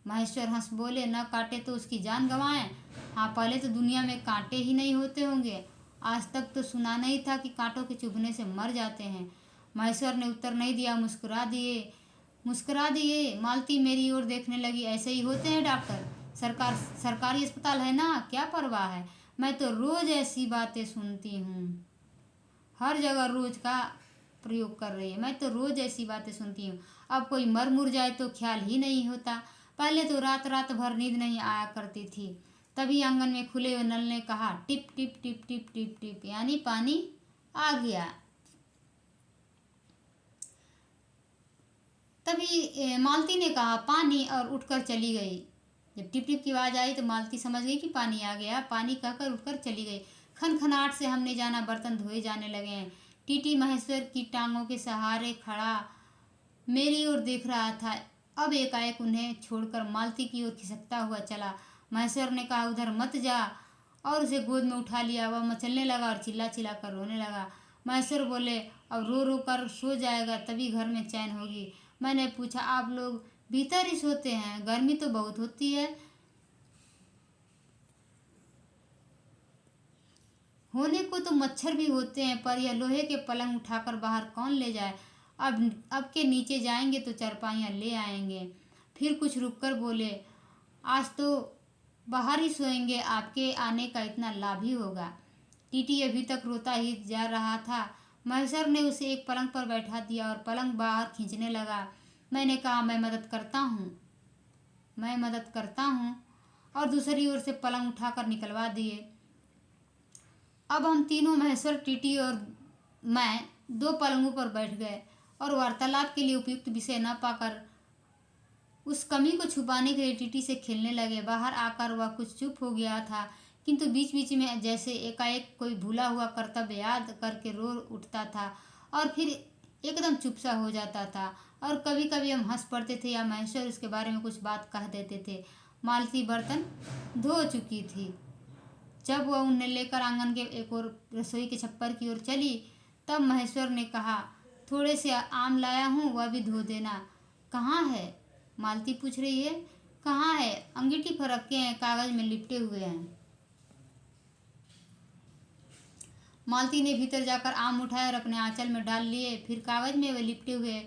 महेश्वर हंस बोले, न काटे तो उसकी जान गंवाएं। हाँ, पहले तो दुनिया में कांटे ही नहीं होते होंगे। आज तक तो सुना नहीं था कि कांटों के चुभने से मर जाते हैं। महेश्वर ने उत्तर नहीं दिया, मुस्कुरा दिए। मालती मेरी ओर देखने लगी। ऐसे ही होते हैं डॉक्टर, सरकारी अस्पताल है ना, क्या परवाह है? मैं तो रोज ऐसी बातें सुनती हूँ। हर जगह रोज का प्रयोग कर रही है। मैं तो रोज ऐसी बातें सुनती हूँ। अब कोई मर मुर जाए तो ख्याल ही नहीं होता। पहले तो रात रात भर नींद नहीं आया करती थी। तभी आंगन में खुले हुए नल ने कहा, tip tip tip tip tip tip, यानी पानी आ गया। तभी मालती ने कहा, पानी, और उठकर चली गई। जब टिप टिप की आवाज़ आई तो मालती समझ गई कि पानी आ गया। पानी कहकर उठकर चली गई। खनखनाहट से हमने जाना बर्तन धोए जाने लगे हैं। टीटी महेश्वर की टांगों के सहारे खड़ा मेरी ओर देख रहा था। अब एकाएक उन्हें छोड़कर मालती की ओर खिसकता हुआ चला। महेश्वर ने कहा, उधर मत जा, और उसे गोद में उठा लिया। वह मचलने लगा और चिल्ला चिल्ला कर रोने लगा। महेश्वर बोले, अब रो रो कर सो जाएगा, तभी घर में चैन होगी। मैंने पूछा, आप लोग भीतर ही सोते हैं? गर्मी तो बहुत होती है। होने को तो मच्छर भी होते हैं, पर यह लोहे के पलंग उठाकर बाहर कौन ले जाए? अब के नीचे जाएंगे तो चारपाइयाँ ले आएंगे। फिर कुछ रुककर बोले, आज तो बाहर ही सोएंगे, आपके आने का इतना लाभ ही होगा। टीटी अभी तक रोता ही जा रहा था। महेश्वर ने उसे एक पलंग पर बैठा दिया और पलंग बाहर खींचने लगा। मैंने कहा, मैं मदद करता हूँ, और दूसरी ओर से पलंग उठाकर निकलवा दिए। अब हम तीनों, महेश्वर, टीटी और मैं, दो पलंगों पर बैठ गए और वार्तालाप के लिए उपयुक्त विषय न पाकर उस कमी को छुपाने के लिए टीटी से खेलने लगे। बाहर आकर वह कुछ चुप हो गया था, किंतु बीच बीच में जैसे एकाएक कोई भूला हुआ कर्तव्य याद करके रो उठता था और फिर एकदम चुप सा हो जाता था। और कभी कभी हम हंस पड़ते थे या महेश्वर उसके बारे में कुछ बात कह देते थे। मालती बर्तन धो चुकी थी। जब वह उन्हें लेकर आंगन के एक और रसोई के छप्पर की ओर चली, तब महेश्वर ने कहा, थोड़े से आम लाया हूँ, वह भी धो देना। कहाँ है? मालती पूछ रही है। कहाँ है? अंगीठी पर रखे हैं, कागज में लिपटे हुए हैं। मालती ने भीतर जाकर आम उठाए और अपने आंचल में डाल लिए। फिर कागज में वे लिपटे हुए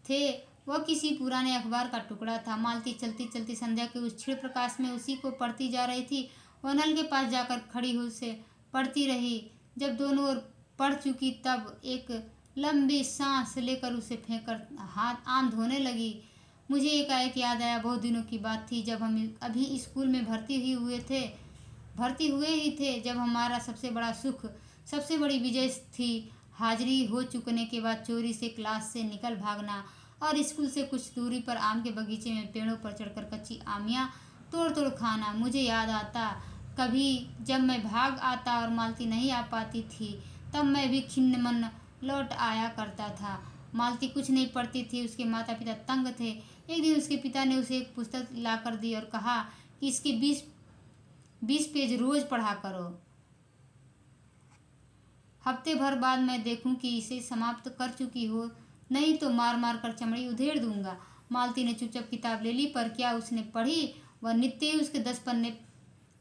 थे, वह किसी पुराने अखबार का टुकड़ा था। मालती चलती चलती संध्या के उस क्षीण प्रकाश में उसी को पढ़ती जा रही थी। वह नल के पास जाकर खड़ी हो उसे पढ़ती रही। जब दोनों ओर पढ़ चुकी, तब एक लंबी सांस लेकर उसे फेंककर हाथ आम धोने लगी। मुझे एकाएक याद आया, बहुत दिनों की बात थी, जब हम अभी स्कूल में भर्ती हुए ही थे, जब हमारा सबसे बड़ा सुख, सबसे बड़ी विजय थी हाजिरी हो चुकने के बाद चोरी से क्लास से निकल भागना और स्कूल से कुछ दूरी पर आम के बगीचे में पेड़ों पर चढ़कर कच्ची आमियाँ तोड़ तोड़ खाना। मुझे याद आता, कभी जब मैं भाग आता और मालती नहीं आ पाती थी, तब मैं भी खिन्न मन लौट आया करता था। मालती कुछ नहीं पढ़ती थी, उसके माता पिता तंग थे। एक दिन उसके पिता ने उसे एक पुस्तक लाकर दी और कहा कि इसके 20 पेज रोज पढ़ा करो। हफ्ते भर बाद मैं देखूं कि इसे समाप्त कर चुकी हो, नहीं तो मार मार कर चमड़ी उधेड़ दूंगा। मालती ने चुपचाप किताब ले ली, पर क्या उसने पढ़ी? वह नित्य ही उसके 10 पन्ने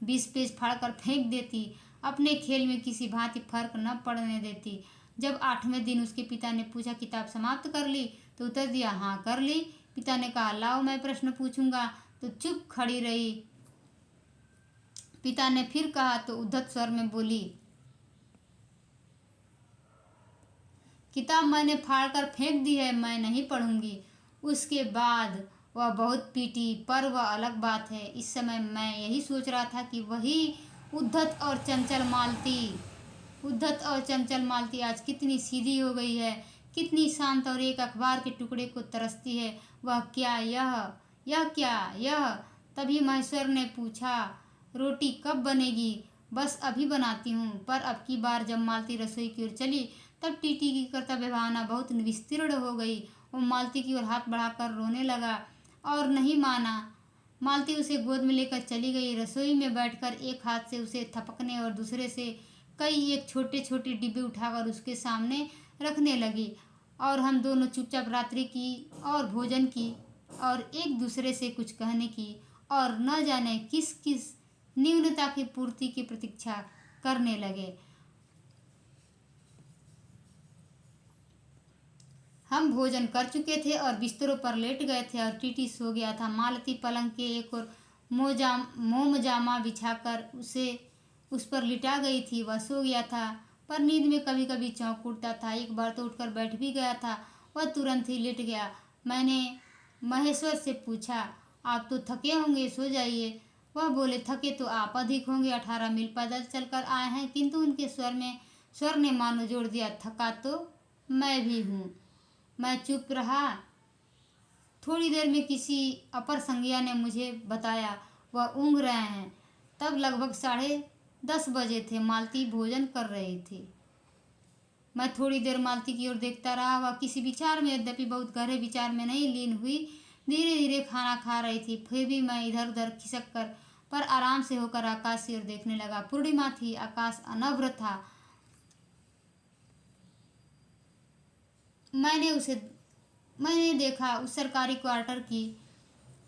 20 पेज फाड़कर फेंक देती, अपने खेल में किसी भांति फर्क न पड़ने देती। जब 8वें दिन उसके पिता ने पूछा, किताब समाप्त कर ली? तो उत्तर दिया, हाँ कर ली। पिता ने कहा, लाओ मैं प्रश्न पूछूंगा, तो चुप खड़ी रही। पिता ने फिर कहा तो उद्धत स्वर में बोली, किताब मैंने फाड़ कर फेंक दी है, मैं नहीं पढ़ूंगी। उसके बाद वह बहुत पीटी, पर वह अलग बात है। इस समय मैं यही सोच रहा था कि वही उद्धत और चंचल मालती आज कितनी सीधी हो गई है, कितनी शांत और एक अखबार के टुकड़े को तरसती है। वह क्या, यह क्या, यह। तभी महेश्वर ने पूछा, रोटी कब बनेगी? बस अभी बनाती हूँ। पर अब की बार जब मालती रसोई की ओर चली तब टीटी की कर्तव्य भावना बहुत विस्तीर्ण हो गई। वो मालती की ओर हाथ बढ़ाकर रोने लगा और नहीं माना। मालती उसे गोद में लेकर चली गई। रसोई में बैठकर एक हाथ से उसे थपकने और दूसरे से कई एक छोटे छोटे डिब्बे उठाकर उसके सामने रखने लगी और हम दोनों चुपचाप रात्रि की और भोजन की और एक दूसरे से कुछ कहने की और न जाने किस किस न्यूनता की पूर्ति की प्रतीक्षा करने लगे। हम भोजन कर चुके थे और बिस्तरों पर लेट गए थे और टीटी सो गया था। मालती पलंग के एक और मोम जामा बिछाकर उस पर लिटा गई थी। वह सो गया था, पर नींद में कभी कभी चौंक उठता था। एक बार तो उठकर बैठ भी गया था। वह तुरंत ही लेट गया। मैंने महेश्वर से पूछा, आप तो थके होंगे, सो जाइए। वह बोले, थके तो आप अधिक होंगे, 18 मील पैदल चलकर आए हैं। किंतु उनके स्वर ने मानो जोड़ दिया, थका तो मैं भी हूँ। मैं चुप रहा। थोड़ी देर में किसी अपर संज्ञा ने मुझे बताया वह ऊँघ रहे हैं। तब लगभग 10:30 बजे थे। मालती भोजन कर रही थी। मैं थोड़ी देर मालती की ओर देखता रहा। वह किसी विचार में, यद्यपि बहुत गहरे विचार में नहीं लीन हुई, धीरे धीरे खाना खा रही थी। फिर भी मैं इधर उधर खिसक कर पर आराम से होकर आकाश की ओर देखने लगा। पूर्णिमा थी, आकाश अनभ्र था। मैंने देखा उस सरकारी क्वार्टर की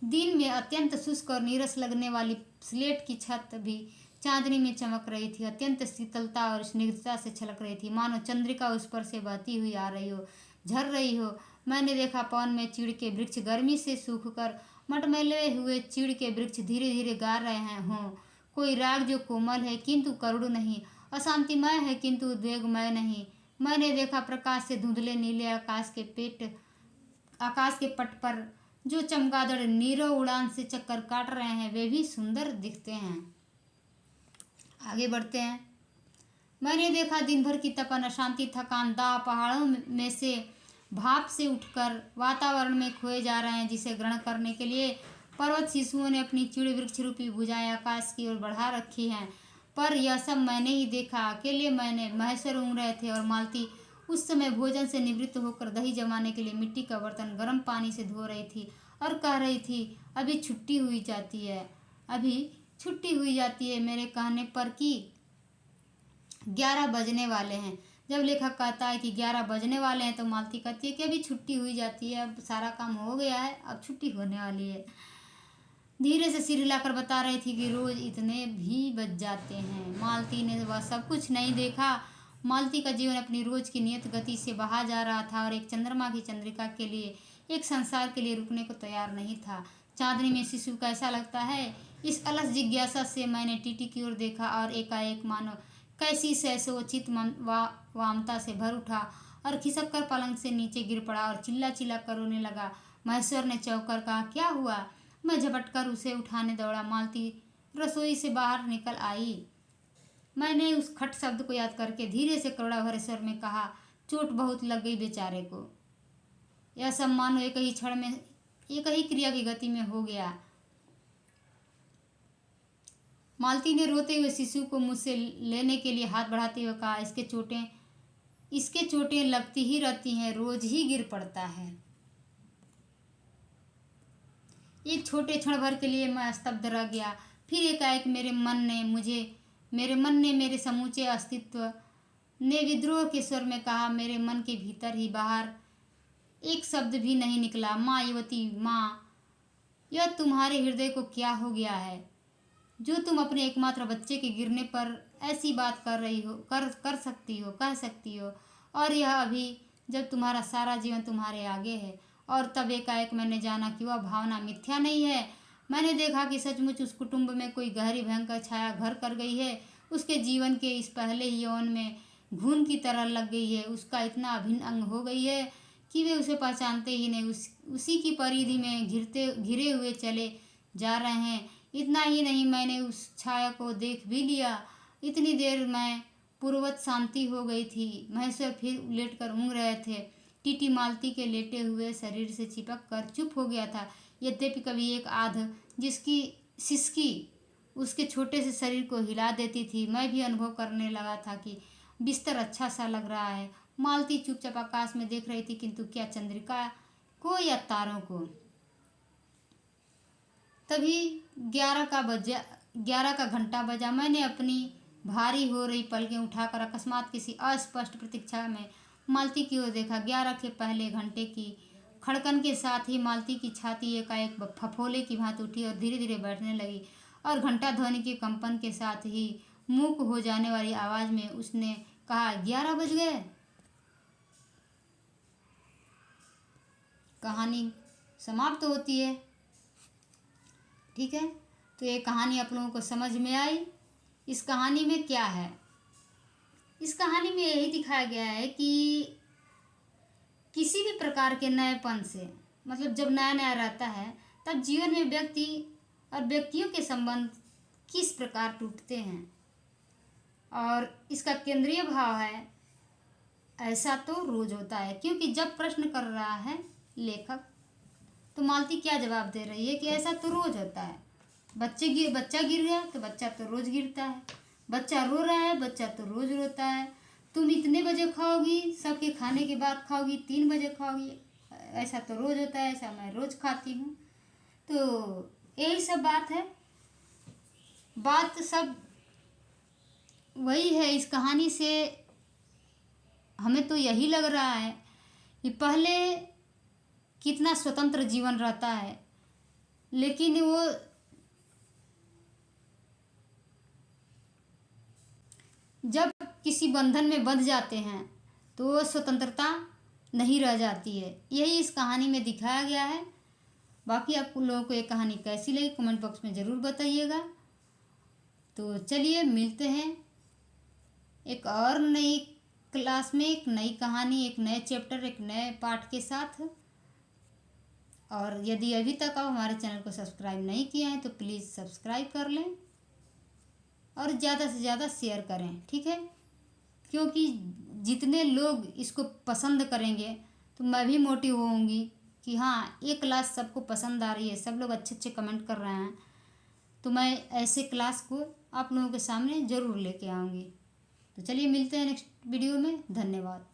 दिन में अत्यंत शुष्क और नीरस लगने वाली स्लेट की छत भी चांदनी में चमक रही थी। अत्यंत शीतलता और स्निग्धता से छलक रही थी, मानो चंद्रिका उस पर से बहती हुई आ रही हो, झर रही हो। मैंने देखा पवन में चीड़ के वृक्ष गर्मी से सूखकर मटमैले हुए चीड़ के वृक्ष धीरे धीरे गा रहे हों। कोई राग जो कोमल है किंतु करुण नहीं, अशांतिमय है किंतु उद्वेगमय नहीं। मैंने देखा प्रकाश से धुंधले नीले आकाश के पट पर जो चमगादड़ नीरव उड़ान से चक्कर काट रहे हैं वे भी सुंदर दिखते हैं। आगे बढ़ते हैं। मैंने देखा दिन भर की तपन, अशांति, थकान, दाह पहाड़ों में से भाप से उठकर वातावरण में खोए जा रहे हैं, जिसे ग्रहण करने के लिए पर्वत शिशुओं ने अपनी चिड़ वृक्ष रूपी भुजाएं आकाश की ओर बढ़ा रखी हैं। पर यह सब मैंने ही देखा, अकेले मैंने। महेश्वर ऊँघ रहे थे और मालती उस समय भोजन से निवृत्त होकर दही जमाने के लिए मिट्टी का बर्तन गर्म पानी से धो रही थी और कह रही थी, अभी छुट्टी हुई जाती है मेरे कहने पर कि 11 बजने वाले हैं। जब लेखक कहता है कि 11 बजने वाले हैं तो मालती कहती है कि अभी छुट्टी हुई जाती है, अब सारा काम हो गया है, अब छुट्टी होने वाली है। धीरे से सिर हिलाकर बता रही थी कि रोज इतने भी बज जाते हैं। मालती ने वह सब कुछ नहीं देखा। मालती का जीवन अपनी रोज की नियत गति से बहा जा रहा था और एक चंद्रमा की चंद्रिका के लिए, एक संसार के लिए रुकने को तैयार नहीं था। चांदनी में शिशु कैसा लगता है, इस अलस जिज्ञासा से मैंने टीटी की ओर देखा और एकाएक मानो कैसी सहसोचित वामता से भर उठा और खिसक कर पलंग से नीचे गिर पड़ा और चिल्ला चिल्ला कर रोने लगा। महेश्वर ने चौंक कर कहा, क्या हुआ? मैं झपट कर उसे उठाने दौड़ा। मालती रसोई से बाहर निकल आई। मैंने उस खट शब्द को याद करके धीरे से करुणा भरे स्वर में कहा, चोट बहुत लग गई बेचारे को। यह सब मानो एक ही क्षण में, एक ही क्रिया की गति में हो गया। मालती ने रोते हुए शिशु को मुझसे लेने के लिए हाथ बढ़ाते हुए कहा, इसके चोटें लगती ही रहती हैं, रोज ही गिर पड़ता है। एक छोटे क्षण भर के लिए मैं स्तब्ध रह गया। फिर एकाएक मेरे मन ने मेरे समूचे अस्तित्व ने विद्रोह के स्वर में कहा। मेरे मन के भीतर ही बाहर एक शब्द भी नहीं निकला। माँ युवती, माँ, यह तुम्हारे हृदय को क्या हो गया है जो तुम अपने एकमात्र बच्चे के गिरने पर ऐसी बात कर रही हो, कर सकती हो, कह सकती हो, और यह अभी जब तुम्हारा सारा जीवन तुम्हारे आगे है। और तब एकाएक मैंने जाना कि वह भावना मिथ्या नहीं है। मैंने देखा कि सचमुच उस कुटुंब में कोई गहरी भयंकर छाया घर कर गई है। उसके जीवन के इस पहले ही यौवन में घून की तरह लग गई है। उसका इतना अभिन्न अंग हो गई है कि वे उसे पहचानते ही नहीं, उसी की परिधि में घिरे हुए चले जा रहे हैं। इतना ही नहीं, मैंने उस छाया को देख भी लिया। इतनी देर मैं पूर्ववत शांति हो गई थी। महेश्वर फिर लेटकर ऊँघ रहे थे। टीटी मालती के लेटे हुए शरीर से चिपक कर चुप हो गया था। यद्यपि कभी एक आध जिसकी सिसकी उसके छोटे से शरीर को हिला देती थी। मैं भी अनुभव करने लगा था कि बिस्तर अच्छा सा लग रहा है। मालती चुपचाप आकाश में देख रही थी, किंतु क्या चंद्रिका को या तारों को। तभी 11 का घंटा बजा। मैंने अपनी भारी हो रही पलकें उठाकर अकस्मात किसी अस्पष्ट प्रतीक्षा में मालती की ओर देखा। 11 के पहले घंटे की खड़कन के साथ ही मालती की छाती एकाएक फफोले की भांति उठी और धीरे धीरे बैठने लगी, और घंटा ध्वनि के कंपन के साथ ही मूक हो जाने वाली आवाज में उसने कहा, 11 बज गए। कहानी समाप्त होती है। ठीक है, तो ये कहानी आप लोगों को समझ में आई। इस कहानी में क्या है? इस कहानी में यही दिखाया गया है कि किसी भी प्रकार के नएपन से, मतलब जब नया नया रहता है, तब जीवन में व्यक्ति और व्यक्तियों के संबंध किस प्रकार टूटते हैं, और इसका केंद्रीय भाव है, ऐसा तो रोज होता है। क्योंकि जब प्रश्न कर रहा है लेखक, तो मालती क्या जवाब दे रही है कि ऐसा तो रोज होता है। बच्चा गिर गया तो बच्चा तो रोज गिरता है, बच्चा रो रहा है, बच्चा तो रोज रोता है। तुम इतने बजे खाओगी, सबके खाने के बाद खाओगी, 3 बजे खाओगी, ऐसा तो रोज होता है, ऐसा मैं रोज खाती हूँ। तो यही सब बात है। बात सब वही है। इस कहानी से हमें तो यही लग रहा है कि पहले कितना स्वतंत्र जीवन रहता है, लेकिन वो जब किसी बंधन में बंध जाते हैं तो वो स्वतंत्रता नहीं रह जाती है। यही इस कहानी में दिखाया गया है। बाकी आप लोगों को ये कहानी कैसी लगी कमेंट बॉक्स में ज़रूर बताइएगा। तो चलिए मिलते हैं एक और नई क्लास में, एक नई कहानी, एक नए चैप्टर, एक नए पाठ के साथ। और यदि अभी तक आप हमारे चैनल को सब्सक्राइब नहीं किए हैं तो प्लीज़ सब्सक्राइब कर लें और ज़्यादा से ज़्यादा शेयर करें। ठीक है, क्योंकि जितने लोग इसको पसंद करेंगे तो मैं भी मोटिव होऊंगी कि हाँ, ये क्लास सबको पसंद आ रही है, सब लोग अच्छे अच्छे कमेंट कर रहे हैं, तो मैं ऐसे क्लास को आप लोगों के सामने ज़रूर लेके आऊँगी। तो चलिए मिलते हैं नेक्स्ट वीडियो में। धन्यवाद।